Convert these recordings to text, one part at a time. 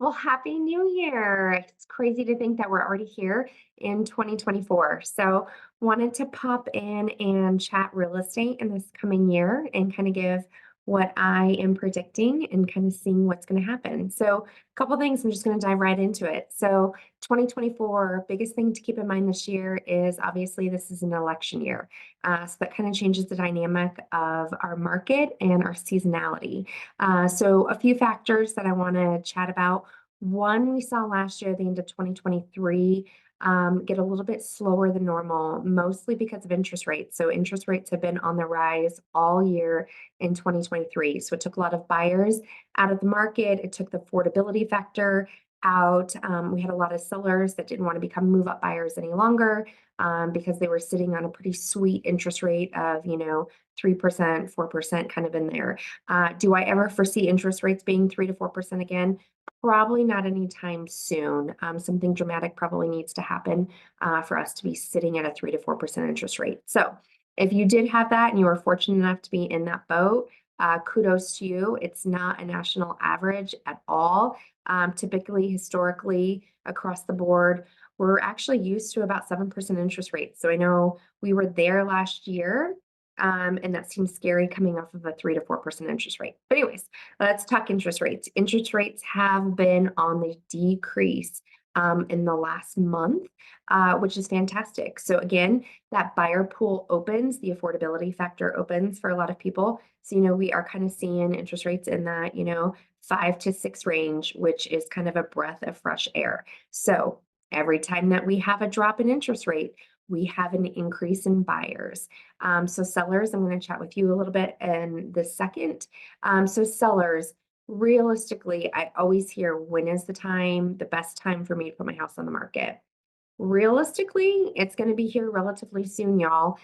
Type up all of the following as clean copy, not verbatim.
Well, happy new year. It's crazy to think that we're already here in 2024. So, wanted to pop in and chat real estate in this coming year and kind of give what I am predicting and kind of seeing what's going to happen. So, a couple things, I'm just going to dive right into it. So, 2024, biggest thing to keep in mind this year is obviously this is an election year. So, that kind of changes the dynamic of our market and our seasonality. So, a few factors that I want to chat about. One we saw last year, the end of 2023, get a little bit slower than normal, mostly because of interest rates. So interest rates have been on the rise all year in 2023. So it took a lot of buyers out of the market. It took the affordability factor out. We had a lot of sellers that didn't want to become move-up buyers any longer because they were sitting on a pretty sweet interest rate of, 3%, 4% kind of in there. Do I ever foresee interest rates being 3 to 4% again? Probably not anytime soon. Something dramatic probably needs to happen for us to be sitting at a 3 to 4% interest rate. So, if you did have that and you were fortunate enough to be in that boat, kudos to you. It's not a national average at all. Typically, historically, across the board, we're actually used to about 7% interest rates. So, I know we were there last year. And that seems scary coming off of a 3 to 4% interest rate. But, anyways, let's talk interest rates. Interest rates have been on the decrease in the last month, which is fantastic. So again, that buyer pool opens, the affordability factor opens for a lot of people. So, we are kind of seeing interest rates in that, 5 to 6 range, which is kind of a breath of fresh air. So every time that we have a drop in interest rate, we have an increase in buyers. So sellers, I'm going to chat with you a little bit in this second. So sellers, realistically, I always hear, when is the best time for me to put my house on the market? Realistically, it's going to be here relatively soon, y'all.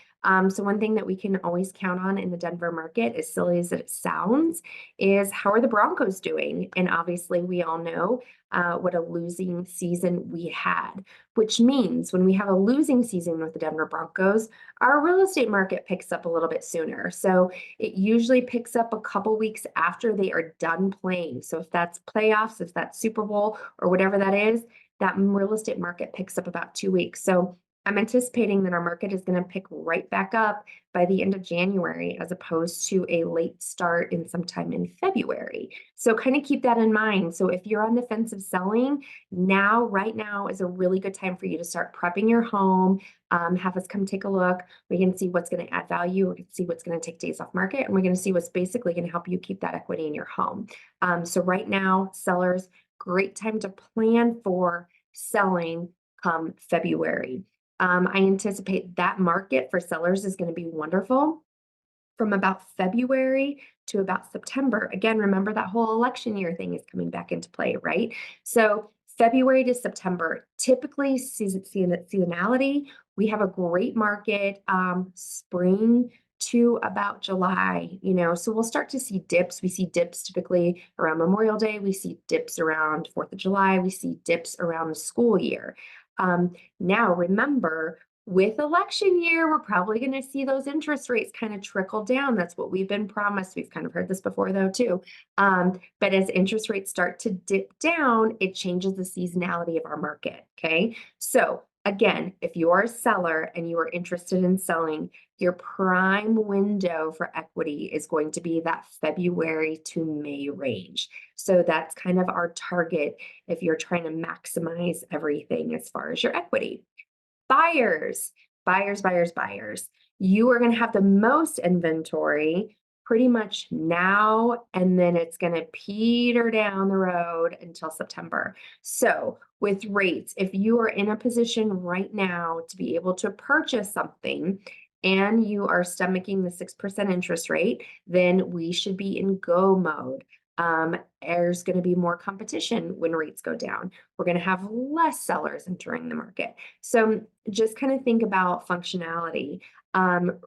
So one thing that we can always count on in the Denver market, as silly as it sounds, is how are the Broncos doing? And obviously, we all know what a losing season we had, which means when we have a losing season with the Denver Broncos, our real estate market picks up a little bit sooner. So it usually picks up a couple weeks after they are done playing. So if that's playoffs, if that's Super Bowl, or whatever that is, that real estate market picks up about 2 weeks. So I'm anticipating that our market is going to pick right back up by the end of January, as opposed to a late start in sometime in February. So kind of keep that in mind. So if you're on the fence of selling, right now is a really good time for you to start prepping your home. Have us come take a look. We can see what's going to add value. We can see what's going to take days off market, and we're going to see what's basically going to help you keep that equity in your home. So right now, sellers, great time to plan for selling come February. I anticipate that market for sellers is going to be wonderful from about February to about September. Again, remember that whole election year thing is coming back into play, right? So February to September, typically seasonality, we have a great market. Spring to about July, so we'll start to see dips. We see dips typically around Memorial Day. We see dips around 4th of July. We see dips around the school year. Now, remember, with election year, we're probably going to see those interest rates kind of trickle down. That's what we've been promised. We've kind of heard this before, though, too. But as interest rates start to dip down, it changes the seasonality of our market. Okay. So again, if you're a seller and you are interested in selling, your prime window for equity is going to be that February to May range. So that's kind of our target if you're trying to maximize everything as far as your equity. Buyers, buyers, buyers, buyers. You are going to have the most inventory pretty much now, and then it's going to peter down the road until September. So with rates, if you are in a position right now to be able to purchase something and you are stomaching the 6% interest rate, then we should be in go mode. There's going to be more competition when rates go down. We're going to have less sellers entering the market. So just kind of think about functionality.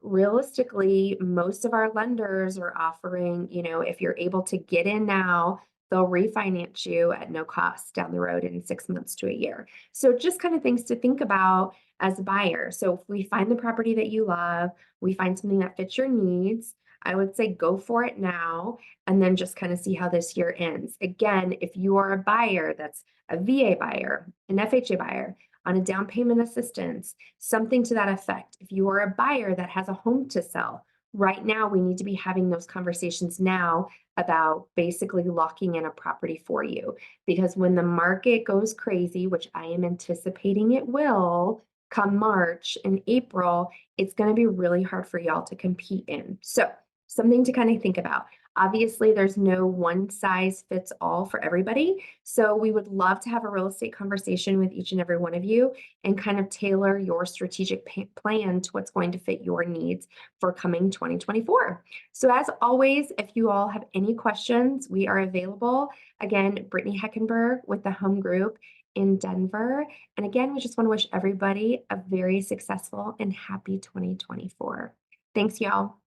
Realistically, most of our lenders are offering, if you're able to get in now, they'll refinance you at no cost down the road in 6 months to a year. So just kind of things to think about as a buyer. So if we find the property that you love, we find something that fits your needs, I would say go for it now and then just kind of see how this year ends. Again, if you are a buyer that's a VA buyer, an FHA buyer, on a down payment assistance, something to that effect. If you are a buyer that has a home to sell, right now we need to be having those conversations now about basically locking in a property for you. Because when the market goes crazy, which I am anticipating it will, come March and April, it's going to be really hard for y'all to compete in. So, something to kind of think about. Obviously, there's no one size fits all for everybody. So, we would love to have a real estate conversation with each and every one of you and kind of tailor your strategic plan to what's going to fit your needs for coming 2024. So, as always, if you all have any questions, we are available. Again, Brittany Heckenberg with the Home Group in Denver. And again, we just want to wish everybody a very successful and happy 2024. Thanks, y'all.